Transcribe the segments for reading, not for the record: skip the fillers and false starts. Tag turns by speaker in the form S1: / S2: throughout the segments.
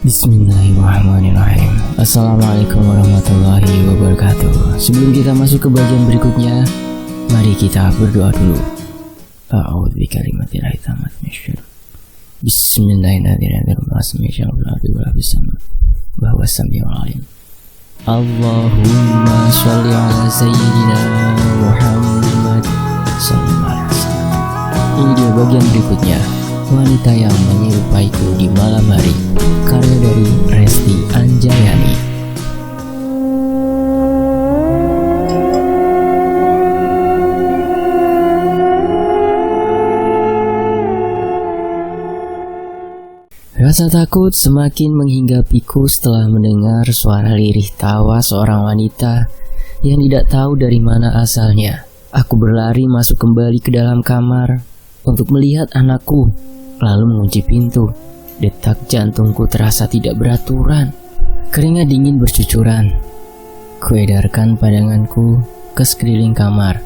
S1: Bismillahirrahmanirrahim. Assalamualaikum warahmatullahi wabarakatuh. Sebelum kita masuk ke bagian berikutnya, mari kita berdoa dulu. A'udzu bikalimatillahi tammati min syarri. Bismillahirrahmanirrahim. Bahwa samiul alim. Allahumma sholli ala sayyidina Muhammad sallallahu alaihi wasallam. Ini dia bagian berikutnya. Wanita yang menyerupaiku di malam hari, karya dari Resti Anjayani. Rasa takut semakin menghinggapiku setelah mendengar suara lirih tawa seorang wanita yang tidak tahu dari mana asalnya. Aku berlari masuk kembali ke dalam kamar untuk melihat anakku, lalu mengunci pintu. Detak jantungku terasa tidak beraturan. Keringat dingin bercucuran. Kuedarkan pandanganku ke sekeliling kamar.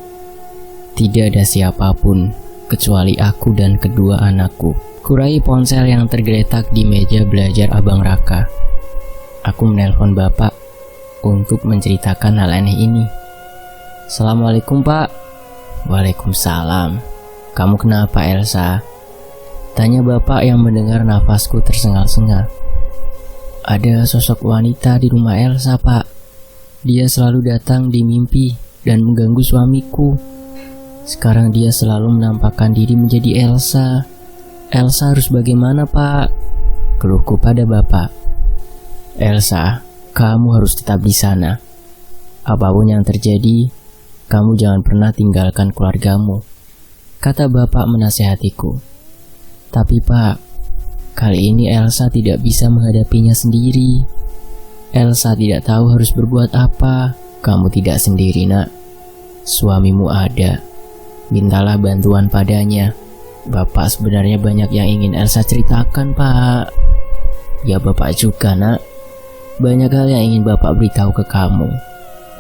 S1: Tidak ada siapapun kecuali aku dan kedua anakku. Kurai ponsel yang tergeletak di meja belajar Abang Raka. Aku menelpon bapak untuk menceritakan hal aneh ini. Assalamualaikum, Pak. Waalaikumsalam. Kamu kenapa, Elsa? Tanya bapak yang mendengar nafasku tersengal-sengal. Ada sosok wanita di rumah Elsa, Pak. Dia selalu datang di mimpi dan mengganggu suamiku. Sekarang dia selalu menampakkan diri menjadi Elsa. Elsa harus bagaimana, Pak? Keluhku pada bapak. Elsa, kamu harus tetap di sana. Apapun yang terjadi, kamu jangan pernah tinggalkan keluargamu, kata bapak menasihatiku. Tapi Pak, kali ini Elsa tidak bisa menghadapinya sendiri. Elsa tidak tahu harus berbuat apa. Kamu tidak sendiri, Nak. Suamimu ada. Mintalah bantuan padanya. Bapak sebenarnya banyak yang ingin Elsa ceritakan, Pak. Ya Bapak juga, Nak. Banyak hal yang ingin Bapak beritahu ke kamu.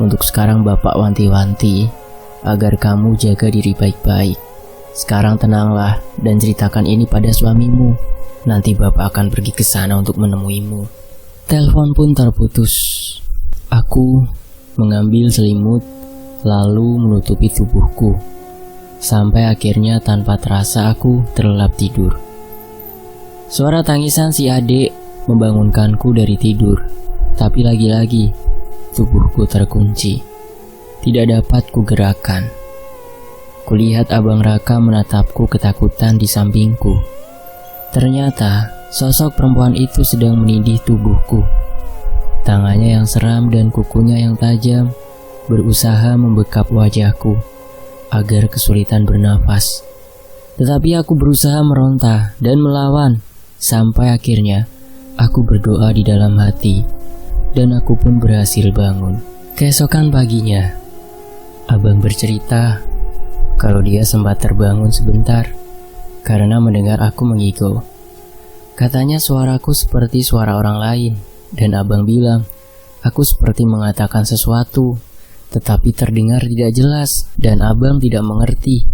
S1: Untuk sekarang Bapak wanti-wanti agar kamu jaga diri baik-baik. Sekarang tenanglah dan ceritakan ini pada suamimu. Nanti Bapak akan pergi ke sana untuk menemuimu. Telepon pun terputus. Aku mengambil selimut lalu menutupi tubuhku. Sampai akhirnya tanpa terasa aku terlelap tidur. Suara tangisan si adik membangunkanku dari tidur. Tapi lagi-lagi tubuhku terkunci. Tidak dapat kugerakkan. Kulihat Abang Raka menatapku ketakutan di sampingku. Ternyata sosok perempuan itu sedang menindih tubuhku. Tangannya yang seram dan kukunya yang tajam berusaha membekap wajahku agar kesulitan bernafas. Tetapi aku berusaha meronta dan melawan. Sampai akhirnya aku berdoa di dalam hati. Dan aku pun berhasil bangun. Keesokan paginya, Abang bercerita kalau dia sempat terbangun sebentar karena mendengar aku mengigo. Katanya suaraku seperti suara orang lain, dan Abang bilang aku seperti mengatakan sesuatu, tetapi terdengar tidak jelas dan Abang tidak mengerti.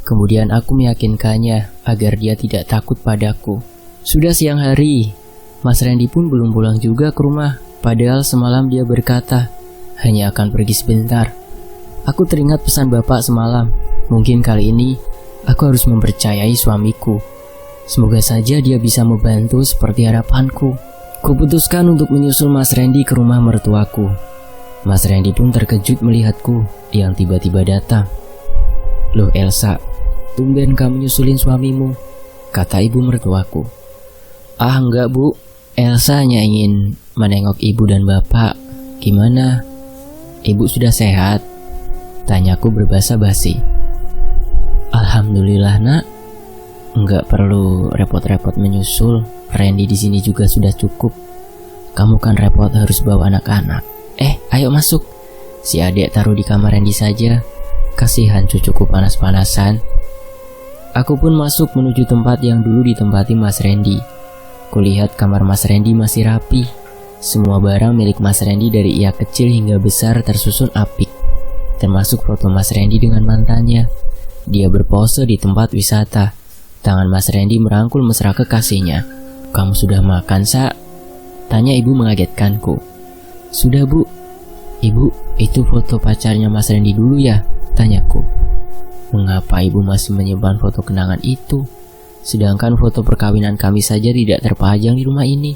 S1: Kemudian aku meyakinkannya agar dia tidak takut padaku. Sudah siang hari, Mas Randy pun belum pulang juga ke rumah, padahal semalam dia berkata hanya akan pergi sebentar. Aku teringat pesan Bapak semalam. Mungkin kali ini aku harus mempercayai suamiku. Semoga saja dia bisa membantu seperti harapanku. Kuputuskan untuk menyusul Mas Randy ke rumah mertuaku. Mas Randy pun terkejut melihatku yang tiba-tiba datang. Loh Elsa, tumben kamu nyusulin suamimu, kata ibu mertuaku. Ah enggak Bu, Elsa hanya ingin menengok ibu dan bapak. Gimana? Ibu sudah sehat? Tanyaku berbahasa basi. Alhamdulillah Nak, enggak perlu repot-repot menyusul. Randy di sini juga sudah cukup. Kamu kan repot harus bawa anak-anak. Ayo masuk. Si adik taruh di kamar Randy saja. Kasihan cucuku panas-panasan. Aku pun masuk menuju tempat yang dulu ditempati Mas Randy. Kulihat kamar Mas Randy masih rapi. Semua barang milik Mas Randy dari ia kecil hingga besar tersusun apik. Termasuk foto Mas Randy dengan mantannya. Dia berpose di tempat wisata. Tangan Mas Randy merangkul mesra kekasihnya. Kamu sudah makan, Sa? Tanya ibu mengagetkanku. Sudah bu. Ibu, itu foto pacarnya Mas Randy dulu ya? Tanyaku. Mengapa ibu masih menyimpan foto kenangan itu? Sedangkan foto perkawinan kami saja tidak terpajang di rumah ini.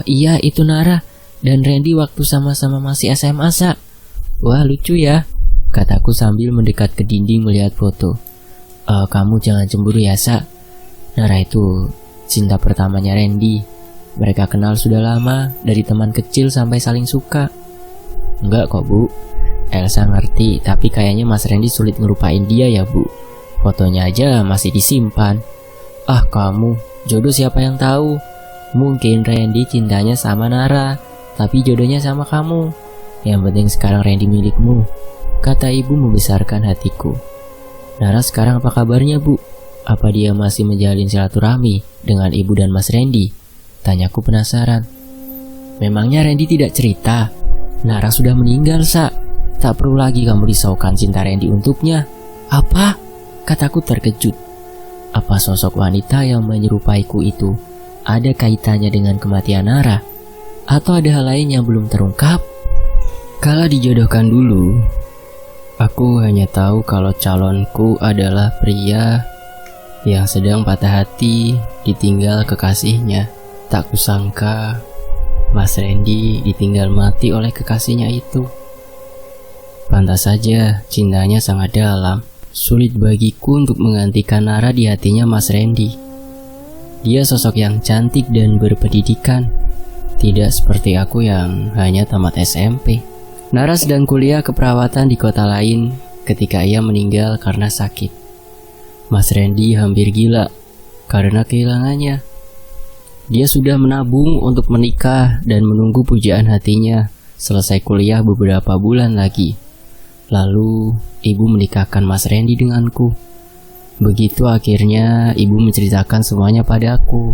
S1: Iya itu Nara dan Randy waktu sama-sama masih SMA, Sa. Wah lucu ya, kataku sambil mendekat ke dinding melihat foto. Kamu jangan cemburu ya, Sa. Nara itu cinta pertamanya Randy. Mereka kenal sudah lama, dari teman kecil sampai saling suka. Enggak kok bu, Elsa ngerti, tapi kayaknya Mas Randy sulit ngerupain dia ya bu. Fotonya aja masih disimpan. Ah kamu, jodoh siapa yang tahu? Mungkin Randy cintanya sama Nara, tapi jodohnya sama kamu. Yang penting sekarang Randy milikmu, kata ibu membesarkan hatiku. Nara sekarang apa kabarnya bu? Apa dia masih menjalin silaturahmi dengan ibu dan Mas Randy? Tanyaku penasaran. Memangnya Randy tidak cerita? Nara sudah meninggal, Sa. Tak perlu lagi kamu risaukan cinta Randy untuknya. Apa? Kataku terkejut. Apa sosok wanita yang menyerupaiku itu ada kaitannya dengan kematian Nara? Atau ada hal lain yang belum terungkap? Kala dijodohkan dulu, aku hanya tahu kalau calonku adalah pria yang sedang patah hati ditinggal kekasihnya. Tak kusangka Mas Randy ditinggal mati oleh kekasihnya itu. Pantas saja cintanya sangat dalam. Sulit bagiku untuk menggantikan Nara di hatinya Mas Randy. Dia sosok yang cantik dan berpendidikan, tidak seperti aku yang hanya tamat SMP. Nara sedang kuliah keperawatan di kota lain ketika ia meninggal karena sakit. Mas Randy hampir gila karena kehilangannya. Dia sudah menabung untuk menikah dan menunggu pujaan hatinya selesai kuliah beberapa bulan lagi. Lalu ibu menikahkan Mas Randy denganku. Begitu akhirnya ibu menceritakan semuanya padaku.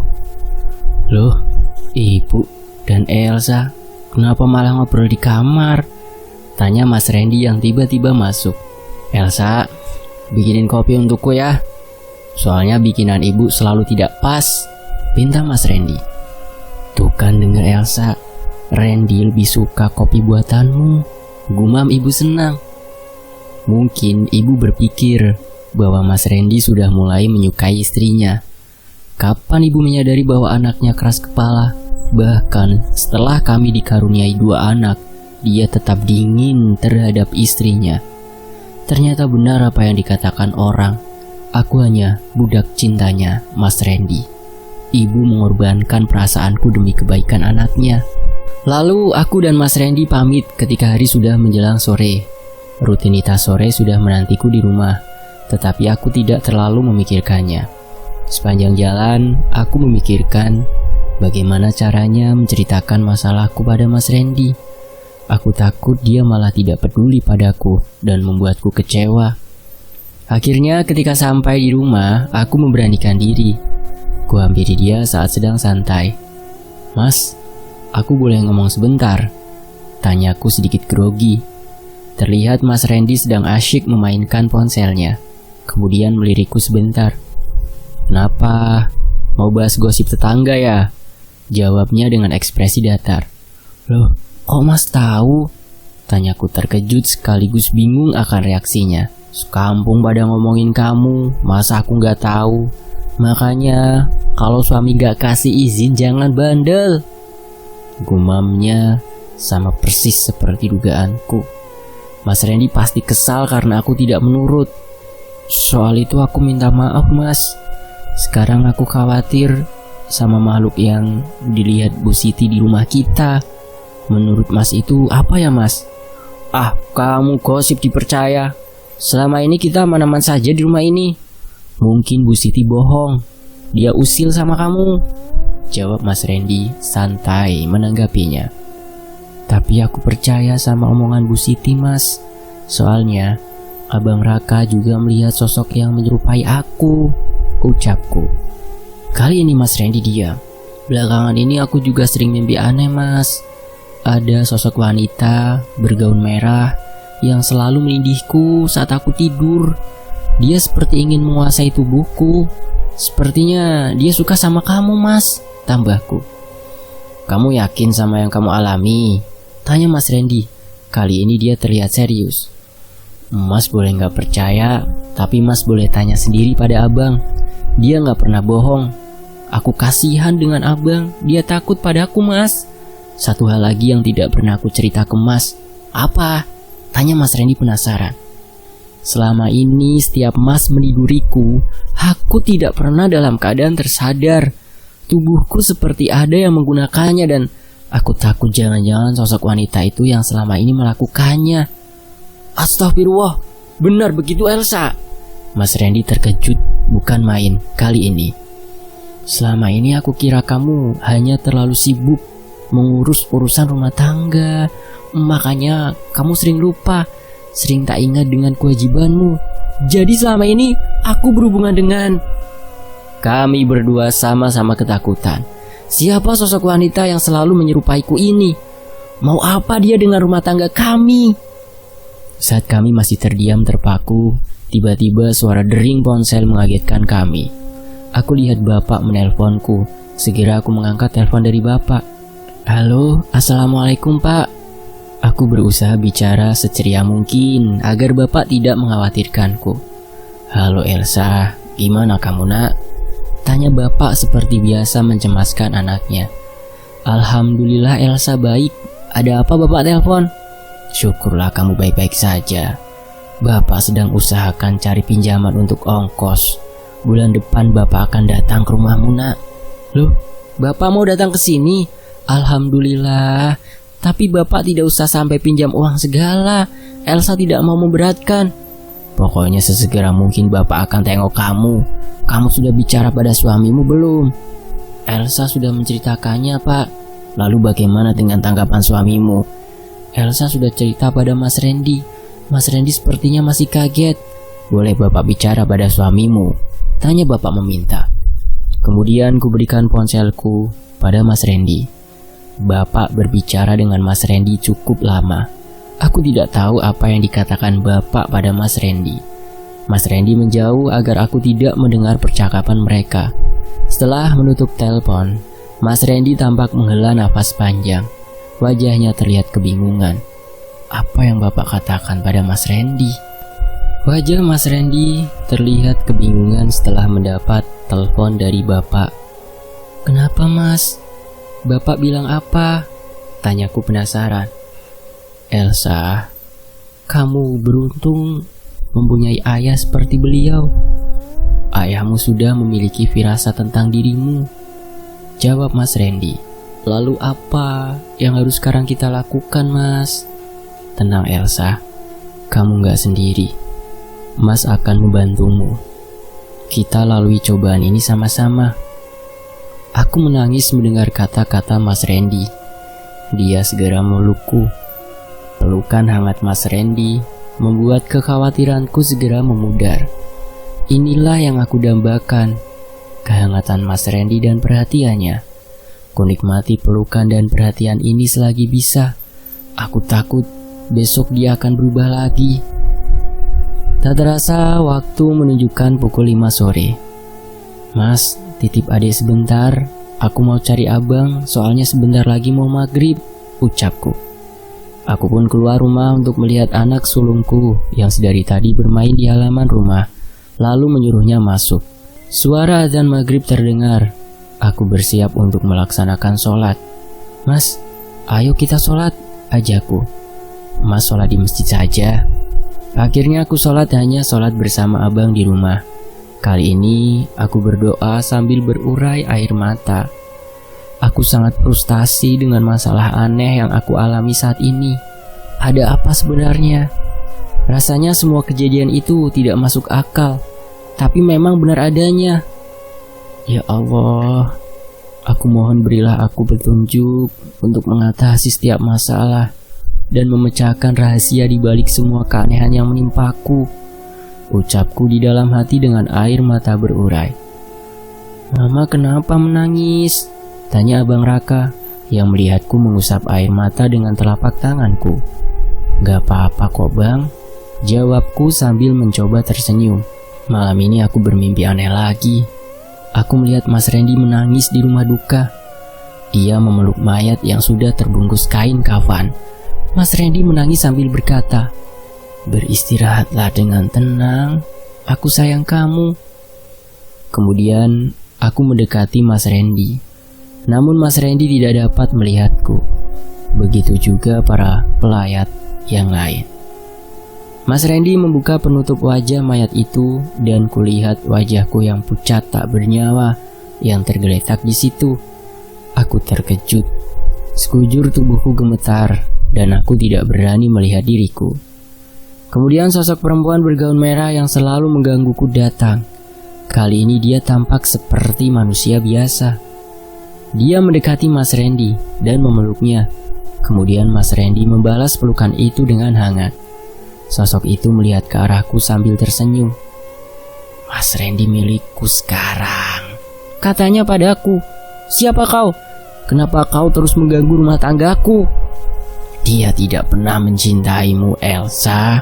S1: Loh, ibu dan Elsa kenapa malah ngobrol di kamar? Tanya Mas Randy yang tiba-tiba masuk. Elsa, bikinin kopi untukku ya. Soalnya bikinan ibu selalu tidak pas, pinta Mas Randy. Tuh kan denger Elsa, Randy lebih suka kopi buatanmu. Gumam ibu senang. Mungkin ibu berpikir bahwa Mas Randy sudah mulai menyukai istrinya. Kapan ibu menyadari bahwa anaknya keras kepala? Bahkan setelah kami dikaruniai 2 anak, dia tetap dingin terhadap istrinya. Ternyata benar apa yang dikatakan orang. Aku hanya budak cintanya Mas Randy. Ibu mengorbankan perasaanku demi kebaikan anaknya. Lalu aku dan Mas Randy pamit ketika hari sudah menjelang sore. Rutinitas sore sudah menantiku di rumah, tetapi aku tidak terlalu memikirkannya. Sepanjang jalan, aku memikirkan bagaimana caranya menceritakan masalahku pada Mas Randy. Aku takut dia malah tidak peduli padaku dan membuatku kecewa. Akhirnya ketika sampai di rumah, aku memberanikan diri. Kuhampiri dia saat sedang santai. Mas, aku boleh ngomong sebentar? Tanyaku sedikit grogi. Terlihat Mas Randy sedang asyik memainkan ponselnya. Kemudian melirikku sebentar. Kenapa? Mau bahas gosip tetangga ya? Jawabnya dengan ekspresi datar. Loh, kok Mas tahu? Tanyaku terkejut sekaligus bingung akan reaksinya. Sekampung pada ngomongin kamu, masa aku gak tahu? Makanya, kalau suami gak kasih izin jangan bandel. Gumamnya sama persis seperti dugaanku. Mas Randy pasti kesal karena aku tidak menurut. Soal itu aku minta maaf mas. Sekarang aku khawatir sama makhluk yang dilihat Bu Siti di rumah kita. Menurut mas itu apa ya mas? Ah, kamu gosip dipercaya. Selama ini kita aman-aman saja di rumah ini. Mungkin Bu Siti bohong. Dia usil sama kamu, jawab Mas Randy santai menanggapinya. Tapi aku percaya sama omongan Bu Siti mas. Soalnya Abang Raka juga melihat sosok yang menyerupai aku, ucapku. Kali ini Mas Randy diam. Belakangan ini aku juga sering mimpi aneh mas. Ada sosok wanita bergaun merah yang selalu menindihku saat aku tidur. Dia seperti ingin menguasai tubuhku. Sepertinya dia suka sama kamu mas, tambahku. Kamu yakin sama yang kamu alami? Tanya Mas Randy. Kali ini dia terlihat serius. Mas boleh gak percaya, tapi Mas boleh tanya sendiri pada abang. Dia gak pernah bohong. Aku kasihan dengan abang, dia takut padaku Mas. Satu hal lagi yang tidak pernah aku cerita ke Mas. Apa? Tanya Mas Randy penasaran. Selama ini setiap Mas meniduriku, aku tidak pernah dalam keadaan tersadar. Tubuhku seperti ada yang menggunakannya dan aku takut jangan-jangan sosok wanita itu yang selama ini melakukannya. Astagfirullah, benar begitu Elsa? Mas Randy terkejut bukan main kali ini. Selama ini aku kira kamu hanya terlalu sibuk mengurus urusan rumah tangga. Makanya kamu sering lupa, sering tak ingat dengan kewajibanmu. Jadi selama ini aku berhubungan dengan... Kami berdua sama-sama ketakutan. Siapa sosok wanita yang selalu menyerupaiku ini? Mau apa dia dengan rumah tangga kami? Saat kami masih terdiam terpaku, tiba-tiba suara dering ponsel mengagetkan kami. Aku lihat bapak menelponku. Segera aku mengangkat telepon dari bapak. Halo, assalamualaikum pak. Aku berusaha bicara seceria mungkin agar bapak tidak mengkhawatirkanku. Halo Elsa, gimana kamu nak? Tanya bapak seperti biasa mencemaskan anaknya. Alhamdulillah Elsa baik. Ada apa bapak telepon? Syukurlah kamu baik-baik saja. Bapak sedang usahakan cari pinjaman untuk ongkos. Bulan depan bapak akan datang ke rumahmu nak. Loh, bapak mau datang ke sini? Alhamdulillah. Tapi bapak tidak usah sampai pinjam uang segala. Elsa tidak mau memberatkan. Pokoknya sesegera mungkin bapak akan tengok kamu. Kamu sudah bicara pada suamimu belum? Elsa sudah menceritakannya pak. Lalu bagaimana dengan tanggapan suamimu? Elsa sudah cerita pada Mas Randy. Mas Randy sepertinya masih kaget. Boleh bapak bicara pada suamimu? Tanya bapak meminta. Kemudian kuberikan ponselku pada Mas Randy. Bapak berbicara dengan Mas Randy cukup lama. Aku tidak tahu apa yang dikatakan bapak pada Mas Randy. Mas Randy menjauh agar aku tidak mendengar percakapan mereka. Setelah menutup telepon, Mas Randy tampak menghela nafas panjang. Wajahnya terlihat kebingungan. Apa yang bapak katakan pada Mas Randy? Wajah Mas Randy terlihat kebingungan setelah mendapat telepon dari bapak. Kenapa mas? Bapak bilang apa? Tanyaku penasaran. Elsa, kamu beruntung mempunyai ayah seperti beliau. Ayahmu sudah memiliki firasat tentang dirimu. Jawab Mas Randy. Lalu apa yang harus sekarang kita lakukan mas? Tenang Elsa, kamu gak sendiri. Mas akan membantumu. Kita lalui cobaan ini sama-sama. Aku menangis mendengar kata-kata Mas Randy. Dia segera melukku. Pelukan hangat Mas Randy membuat kekhawatiranku segera memudar. Inilah yang aku dambakan, kehangatan Mas Randy dan perhatiannya. Ku nikmati pelukan dan perhatian ini selagi bisa. Aku takut besok dia akan berubah lagi. Tak terasa waktu menunjukkan pukul 5 sore. Mas, titip adik sebentar. Aku mau cari abang, soalnya sebentar lagi mau maghrib, ucapku. Aku pun keluar rumah untuk melihat anak sulungku yang sedari tadi bermain di halaman rumah, lalu menyuruhnya masuk. Suara azan maghrib terdengar. Aku bersiap untuk melaksanakan sholat. Mas, ayo kita sholat, ajakku. Mas sholat di masjid saja. Akhirnya aku sholat hanya sholat bersama abang di rumah. Kali ini aku berdoa sambil berurai air mata. Aku sangat frustasi dengan masalah aneh yang aku alami saat ini. Ada apa sebenarnya? Rasanya semua kejadian itu tidak masuk akal, tapi memang benar adanya. Ya Allah, aku mohon berilah aku petunjuk untuk mengatasi setiap masalah dan memecahkan rahasia di balik semua keanehan yang menimpaku. Ucapku di dalam hati dengan air mata berurai. Mama kenapa menangis? Tanya Abang Raka yang melihatku mengusap air mata dengan telapak tanganku. Gak apa-apa kok bang, jawabku sambil mencoba tersenyum. Malam ini aku bermimpi aneh lagi. Aku melihat Mas Randy menangis di rumah duka. Dia memeluk mayat yang sudah terbungkus kain kafan. Mas Randy menangis sambil berkata, "Beristirahatlah dengan tenang, aku sayang kamu." Kemudian aku mendekati Mas Randy. Namun Mas Randy tidak dapat melihatku. Begitu juga para pelayat yang lain. Mas Randy membuka penutup wajah mayat itu dan kulihat wajahku yang pucat tak bernyawa yang tergeletak di situ. Aku terkejut. Sekujur tubuhku gemetar dan aku tidak berani melihat diriku. Kemudian sosok perempuan bergaun merah yang selalu menggangguku datang. Kali ini dia tampak seperti manusia biasa. Dia mendekati Mas Randy dan memeluknya. Kemudian Mas Randy membalas pelukan itu dengan hangat. Sosok itu melihat ke arahku sambil tersenyum. "Mas Randy milikku sekarang," katanya padaku. "Siapa kau? Kenapa kau terus mengganggu rumah tanggaku?" "Dia tidak pernah mencintaimu, Elsa.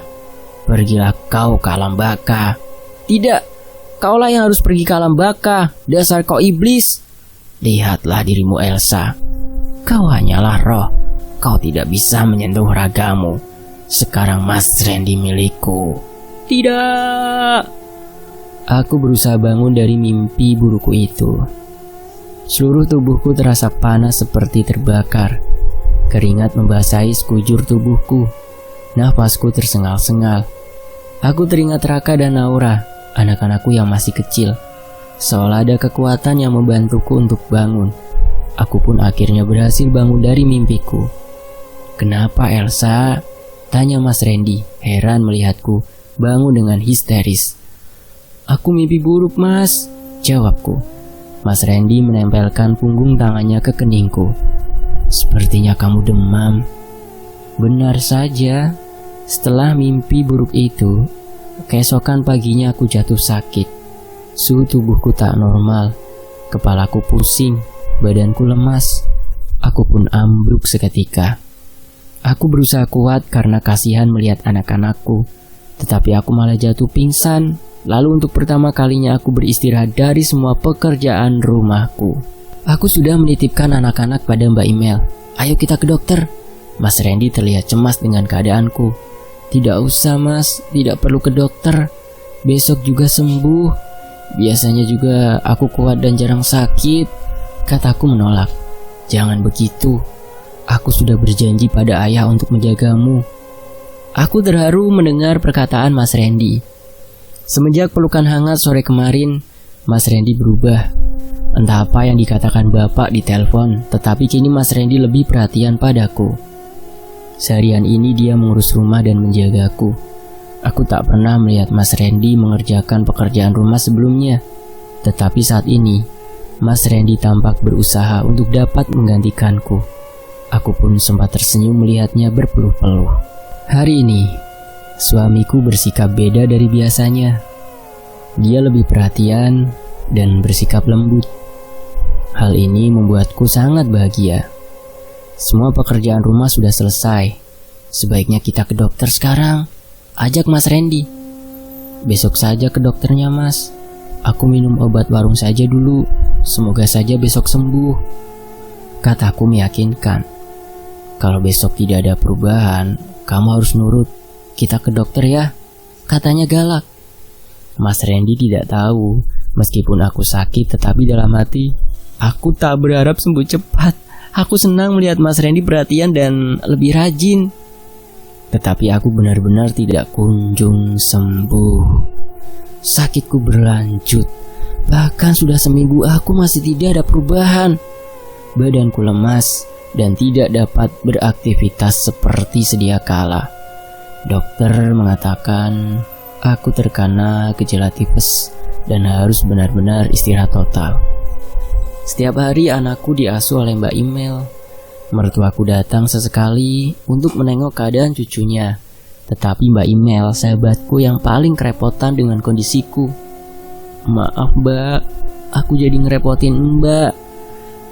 S1: Pergilah kau ke alam baka." "Tidak, kaulah yang harus pergi ke alam baka. Dasar kau iblis." "Lihatlah dirimu, Elsa. Kau hanyalah roh. Kau tidak bisa menyentuh ragamu. Sekarang Mas Randy milikku." "Tidak." Aku berusaha bangun dari mimpi burukku itu. Seluruh tubuhku terasa panas seperti terbakar. Keringat membasahi sekujur tubuhku. Nafasku tersengal-sengal. Aku teringat Raka dan Naura, anak-anakku yang masih kecil. Seolah ada kekuatan yang membantuku untuk bangun. Aku pun akhirnya berhasil bangun dari mimpiku. "Kenapa, Elsa?" tanya Mas Randy, heran melihatku bangun dengan histeris. "Aku mimpi buruk, Mas," jawabku. Mas Randy menempelkan punggung tangannya ke keningku. "Sepertinya kamu demam." Benar saja, setelah mimpi buruk itu, keesokan paginya aku jatuh sakit. Suhu tubuhku tak normal, kepalaku pusing, badanku lemas. Aku pun ambruk seketika. Aku berusaha kuat karena kasihan melihat anak-anakku, tetapi aku malah jatuh pingsan. Lalu untuk pertama kalinya aku beristirahat dari semua pekerjaan rumahku. Aku sudah menitipkan anak-anak pada Mbak Imel. "Ayo kita ke dokter." Mas Randy terlihat cemas dengan keadaanku. "Tidak usah, Mas, tidak perlu ke dokter. Besok juga sembuh. Biasanya juga aku kuat dan jarang sakit," kataku menolak. "Jangan begitu. Aku sudah berjanji pada ayah untuk menjagamu." Aku terharu mendengar perkataan Mas Randy. Semenjak pelukan hangat sore kemarin, Mas Randy berubah. Entah apa yang dikatakan bapak di telepon, tetapi kini Mas Randy lebih perhatian padaku. Seharian ini dia mengurus rumah dan menjagaku. Aku tak pernah melihat Mas Randy mengerjakan pekerjaan rumah sebelumnya. Tetapi saat ini, Mas Randy tampak berusaha untuk dapat menggantikanku. Aku pun sempat tersenyum melihatnya berpeluh-peluh. Hari ini, suamiku bersikap beda dari biasanya. Dia lebih perhatian dan bersikap lembut. Hal ini membuatku sangat bahagia. Semua pekerjaan rumah sudah selesai. Sebaiknya kita ke dokter sekarang, ajak Mas Randy. "Besok saja ke dokternya, Mas. Aku minum obat warung saja dulu. Semoga saja besok sembuh," kataku meyakinkan. "Kalau besok tidak ada perubahan, kamu harus nurut. Kita ke dokter ya," katanya galak. Mas Randy tidak tahu, meskipun aku sakit, tetapi dalam hati, aku tak berharap sembuh cepat. Aku senang melihat Mas Randy perhatian dan lebih rajin. Tetapi aku benar-benar tidak kunjung sembuh. Sakitku berlanjut. Bahkan sudah seminggu aku masih tidak ada perubahan. Badanku lemas dan tidak dapat beraktivitas seperti sedia kala. Dokter mengatakan aku terkena gejala tipes dan harus benar-benar istirahat total. Setiap hari anakku diasuh oleh Mbak Imel. Mertuaku datang sesekali untuk menengok keadaan cucunya. Tetapi Mbak Imel, sahabatku yang paling kerepotan dengan kondisiku. "Maaf Mbak, aku jadi ngerepotin Mbak,"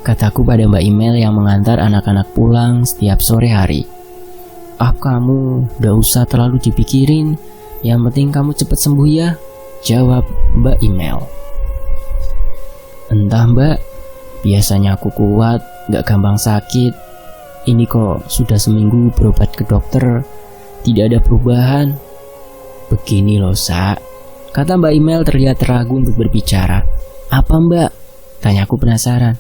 S1: kataku pada Mbak Imel yang mengantar anak-anak pulang setiap sore hari. Kamu gak usah terlalu dipikirin. Yang penting kamu cepat sembuh ya," jawab Mbak Imel. Entah Mbak, Biasanya aku kuat, gak gampang sakit. Ini kok sudah seminggu berobat ke dokter, tidak ada perubahan. Begini loh, Sa, kata Mbak Email terlihat ragu untuk berbicara. Apa Mbak? Tanyaku penasaran.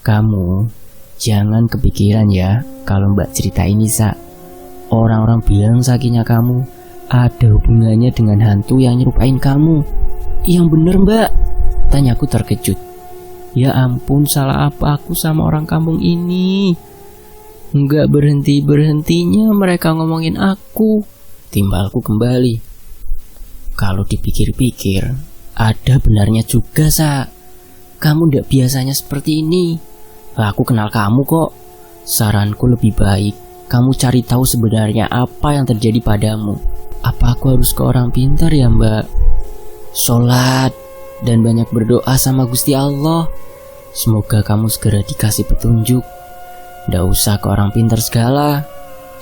S1: Kamu jangan kepikiran ya kalau Mbak cerita ini, Sa. Orang-orang bilang sakitnya kamu ada hubungannya dengan hantu yang nyerupain kamu. Yang bener Mbak? Tanyaku terkejut. Ya ampun, salah apa aku sama orang kampung ini? Nggak berhenti-berhentinya mereka ngomongin aku. Timbalku kembali. Kalau dipikir-pikir, ada benarnya juga, Sa. Kamu nggak biasanya seperti ini. Aku kenal kamu kok. Saranku lebih baik kamu cari tahu sebenarnya apa yang terjadi padamu. Apa aku harus ke orang pintar ya Mbak? Sholat dan banyak berdoa sama Gusti Allah. Semoga kamu segera dikasih petunjuk. Nggak usah ke orang pintar segala,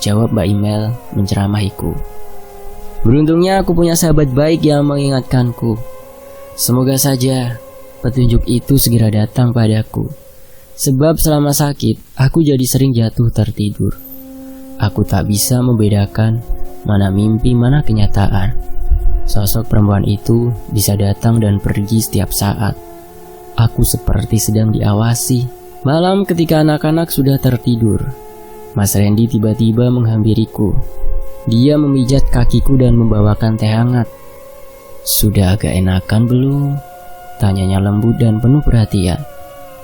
S1: jawab Mbak Email menceramahiku. Beruntungnya aku punya sahabat baik yang mengingatkanku. Semoga saja petunjuk itu segera datang padaku. Sebab selama sakit, aku jadi sering jatuh tertidur. Aku tak bisa membedakan mana mimpi, mana kenyataan. Sosok perempuan itu bisa datang dan pergi setiap saat. Aku seperti sedang diawasi. Malam ketika anak-anak sudah tertidur, Mas Randy tiba-tiba menghampiriku. Dia memijat kakiku dan membawakan teh hangat. Sudah agak enakan belum? Tanyanya lembut dan penuh perhatian.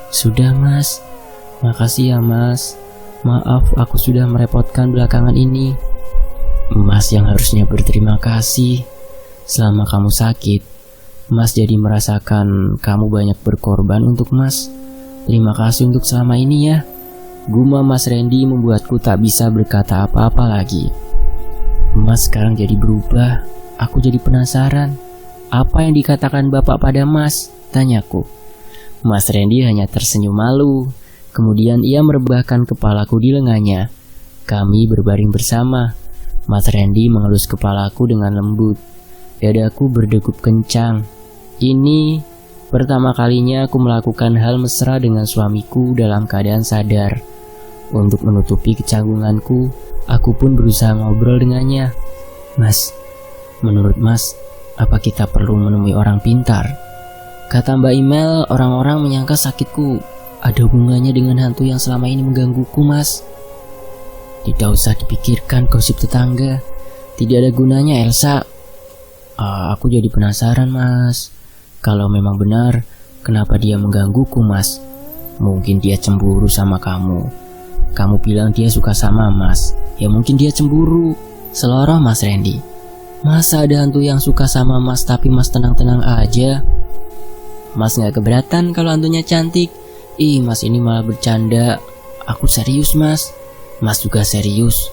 S1: Sudah Mas, makasih ya Mas. Maaf aku sudah merepotkan belakangan ini. Mas yang harusnya berterima kasih. Selama kamu sakit, Mas jadi merasakan kamu banyak berkorban untuk Mas. Terima kasih untuk selama ini ya. Gumam Mas Randy membuatku tak bisa berkata apa-apa lagi. Mas sekarang jadi berubah. Aku jadi penasaran. Apa yang dikatakan Bapak pada Mas? Tanyaku. Mas Randy hanya tersenyum malu. Kemudian ia merebahkan kepalaku di lengannya. Kami berbaring bersama. Mas Randy mengelus kepalaku dengan lembut. Dadaku berdegup kencang. Ini pertama kalinya aku melakukan hal mesra dengan suamiku dalam keadaan sadar. Untuk menutupi kecanggunganku, aku pun berusaha ngobrol dengannya. Mas, menurut Mas, apa kita perlu menemui orang pintar? Kata Mbak Email, orang-orang menyangka sakitku ada hubungannya dengan hantu yang selama ini menggangguku, Mas. Tidak usah dipikirkan gosip tetangga. Tidak ada gunanya, Elsa. Aku jadi penasaran, Mas. Kalau memang benar, kenapa dia menggangguku, Mas? Mungkin dia cemburu sama kamu. Kamu bilang dia suka sama Mas. Ya mungkin dia cemburu. Seloroh Mas Randy. Masa ada hantu yang suka sama Mas tapi Mas tenang-tenang aja? Mas gak keberatan kalau hantunya cantik? Ih, Mas ini malah bercanda. Aku serius, Mas. Mas juga serius,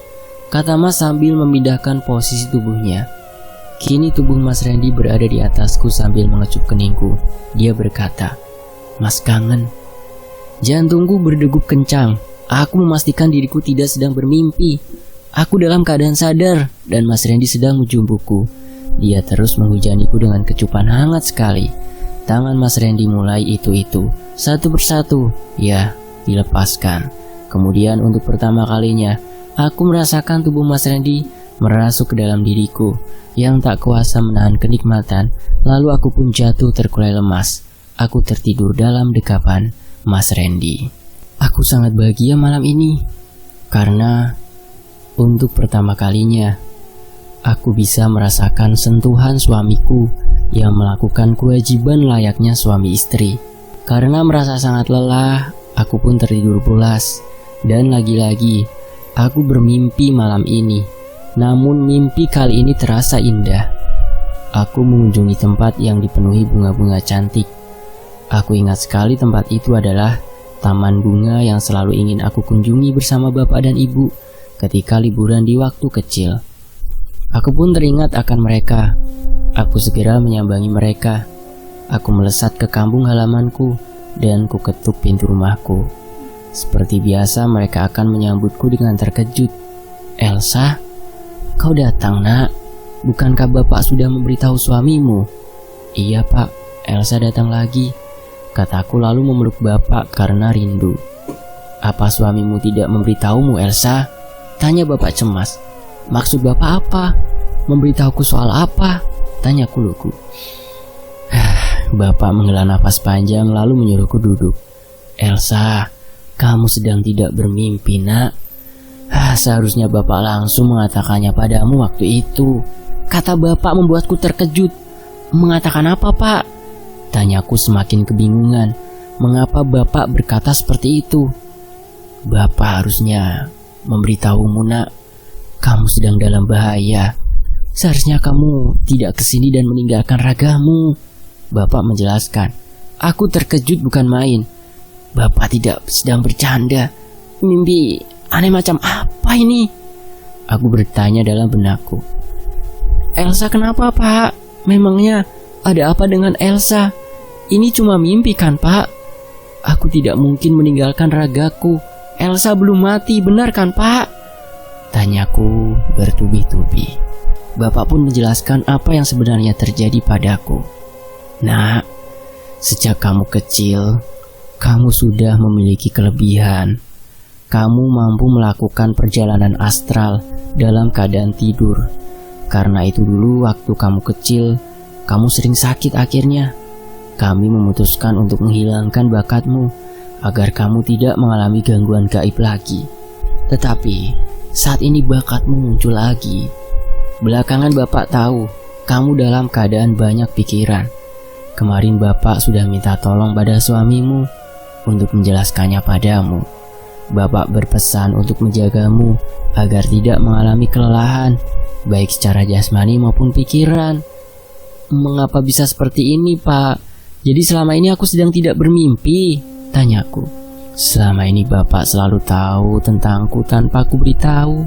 S1: kata Mas sambil memindahkan posisi tubuhnya. Kini tubuh Mas Randy berada di atasku sambil mengecup keningku. Dia berkata, Mas kangen. Jantungku berdegup kencang. Aku memastikan diriku tidak sedang bermimpi. Aku dalam keadaan sadar dan Mas Randy sedang menjumbuku. Dia terus menghujaniku dengan kecupan hangat sekali. Tangan Mas Randy mulai itu satu persatu, ya, dilepaskan. Kemudian untuk pertama kalinya, aku merasakan tubuh Mas Randy merasuk ke dalam diriku yang tak kuasa menahan kenikmatan. Lalu aku pun jatuh terkulai lemas. Aku tertidur dalam dekapan Mas Randy. Aku sangat bahagia malam ini karena untuk pertama kalinya aku bisa merasakan sentuhan suamiku yang melakukan kewajiban layaknya suami istri. Karena merasa sangat lelah, aku pun tertidur pulas. Dan lagi-lagi, aku bermimpi malam ini. Namun mimpi kali ini terasa indah. Aku mengunjungi tempat yang dipenuhi bunga-bunga cantik. Aku ingat sekali tempat itu adalah taman bunga yang selalu ingin aku kunjungi bersama bapak dan ibu ketika liburan di waktu kecil. Aku pun teringat akan mereka. Aku segera menyambangi mereka. Aku melesat ke kampung halamanku dan ku ketuk pintu rumahku. Seperti biasa mereka akan menyambutku dengan terkejut. Elsa, kau datang nak? Bukankah bapak sudah memberitahu suamimu? Iya pak, Elsa datang lagi. kataku lalu memeluk bapak karena rindu. Apa suamimu tidak memberitahumu, Elsa? Tanya bapak cemas. Maksud bapak apa? Memberitahuku soal apa? Tanyaku lugu. Bapak menghela nafas panjang lalu menyuruhku duduk. Elsa, kamu sedang tidak bermimpi, nak. Seharusnya bapak langsung mengatakannya padamu waktu itu. Kata bapak membuatku terkejut. Mengatakan apa, Pak? Tanyaku semakin kebingungan. Mengapa bapak berkata seperti itu? Bapak harusnya memberitahumu, nak. Kamu sedang dalam bahaya. Seharusnya kamu tidak kesini dan meninggalkan ragamu. Bapak menjelaskan. Aku terkejut bukan main. Bapak tidak sedang bercanda. Mimpi aneh macam apa ini? Aku bertanya dalam benakku. Elsa kenapa, Pak? Memangnya ada apa dengan Elsa? Ini cuma mimpi kan, Pak? Aku tidak mungkin meninggalkan ragaku. Elsa belum mati, benar kan, Pak? Tanyaku bertubi-tubi. Bapak pun menjelaskan apa yang sebenarnya terjadi padaku. Nak, sejak kamu kecil, kamu sudah memiliki kelebihan. Kamu mampu melakukan perjalanan astral dalam keadaan tidur. Karena itu dulu waktu kamu kecil, kamu sering sakit akhirnya. Kami memutuskan untuk menghilangkan bakatmu agar kamu tidak mengalami gangguan gaib lagi. Tetapi saat ini bakatmu muncul lagi. Belakangan Bapak tahu kamu dalam keadaan banyak pikiran. Kemarin Bapak sudah minta tolong pada suamimu untuk menjelaskannya padamu. Bapak berpesan untuk menjagamu agar tidak mengalami kelelahan, baik secara jasmani maupun pikiran. Mengapa bisa seperti ini, Pak? Jadi selama ini aku sedang tidak bermimpi? Tanyaku. Selama ini Bapak selalu tahu tentangku tanpa aku beritahu.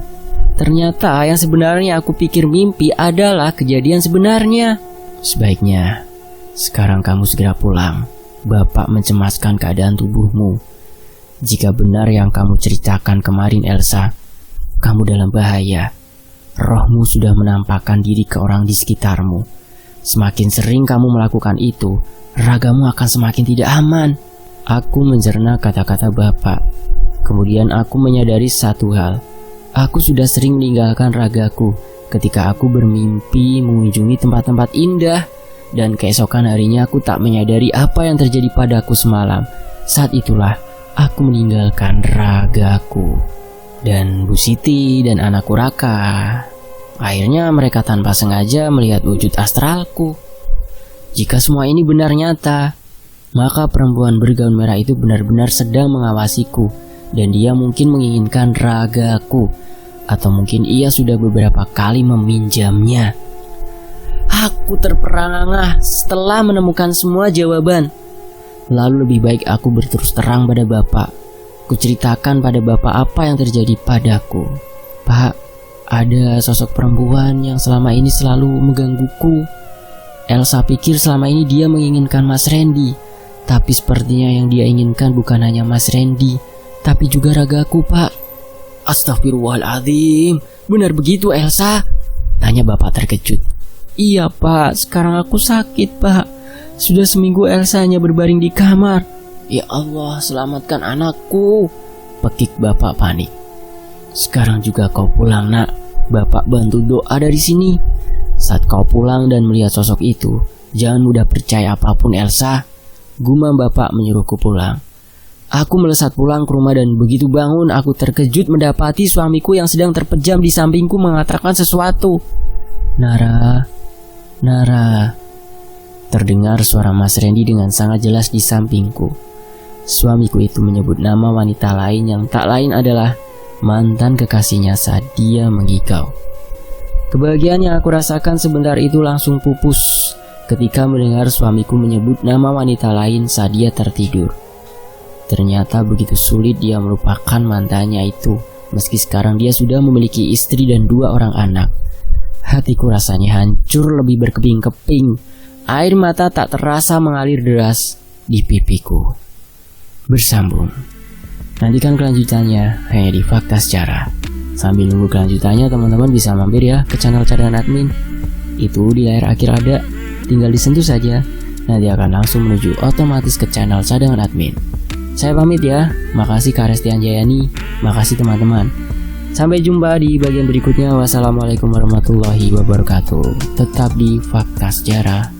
S1: Ternyata yang sebenarnya aku pikir mimpi adalah kejadian sebenarnya. Sebaiknya sekarang kamu segera pulang. Bapak mencemaskan keadaan tubuhmu. Jika benar yang kamu ceritakan kemarin, Elsa, kamu dalam bahaya. Rohmu sudah menampakkan diri ke orang di sekitarmu. Semakin sering kamu melakukan itu, ragamu akan semakin tidak aman. Aku mencerna kata-kata Bapak. Kemudian aku menyadari satu hal. Aku sudah sering meninggalkan ragaku ketika aku bermimpi mengunjungi tempat-tempat indah. Dan keesokan harinya aku tak menyadari apa yang terjadi padaku semalam. Saat itulah aku meninggalkan ragaku. Dan Bu Siti dan anakku Raka. Akhirnya mereka tanpa sengaja melihat wujud astralku. Jika semua ini benar nyata, maka perempuan bergaun merah itu benar-benar sedang mengawasiku. Dan dia mungkin menginginkan ragaku. Atau mungkin ia sudah beberapa kali meminjamnya. Aku terperangah setelah menemukan semua jawaban. Lalu lebih baik aku berterus terang pada Bapak. Kuceritakan pada Bapak apa yang terjadi padaku. Pak, ada sosok perempuan yang selama ini selalu menggangguku. Elsa pikir selama ini dia menginginkan Mas Randy. Tapi sepertinya yang dia inginkan bukan hanya Mas Randy, tapi juga ragaku, Pak. Astagfirullahaladzim, benar begitu Elsa? Tanya Bapak terkejut. Iya, Pak, sekarang aku sakit, Pak. Sudah seminggu Elsa hanya berbaring di kamar. Ya Allah, selamatkan anakku, pekik Bapak panik. Sekarang juga kau pulang, nak. Bapak bantu doa dari sini. Saat kau pulang dan melihat sosok itu, jangan mudah percaya apapun, Elsa. Gumam Bapak menyuruhku pulang. Aku melesat pulang ke rumah dan begitu bangun aku terkejut mendapati suamiku yang sedang terpejam di sampingku mengatakan sesuatu. Nara. Terdengar suara Mas Randy dengan sangat jelas di sampingku. Suamiku itu menyebut nama wanita lain yang tak lain adalah mantan kekasihnya saat dia mengigau. Kebahagiaan yang aku rasakan sebentar itu langsung pupus ketika mendengar suamiku menyebut nama wanita lain saat dia tertidur. Ternyata begitu sulit dia melupakan mantannya itu, meski sekarang dia sudah memiliki istri dan 2 orang anak. Hatiku rasanya hancur lebih berkeping-keping. Air mata tak terasa mengalir deras di pipiku. Bersambung. Nantikan kelanjutannya hanya di Fakta Sejarah. Sambil nunggu kelanjutannya, teman-teman bisa mampir ya ke channel Cadangan Admin. Itu di layar akhir ada, tinggal disentuh saja. nanti akan langsung menuju otomatis ke channel cadangan admin. Saya pamit ya, makasih Kak Resti Anjayani, makasih teman-teman. Sampai jumpa di bagian berikutnya. Wassalamualaikum warahmatullahi wabarakatuh. Tetap di Fakta Sejarah.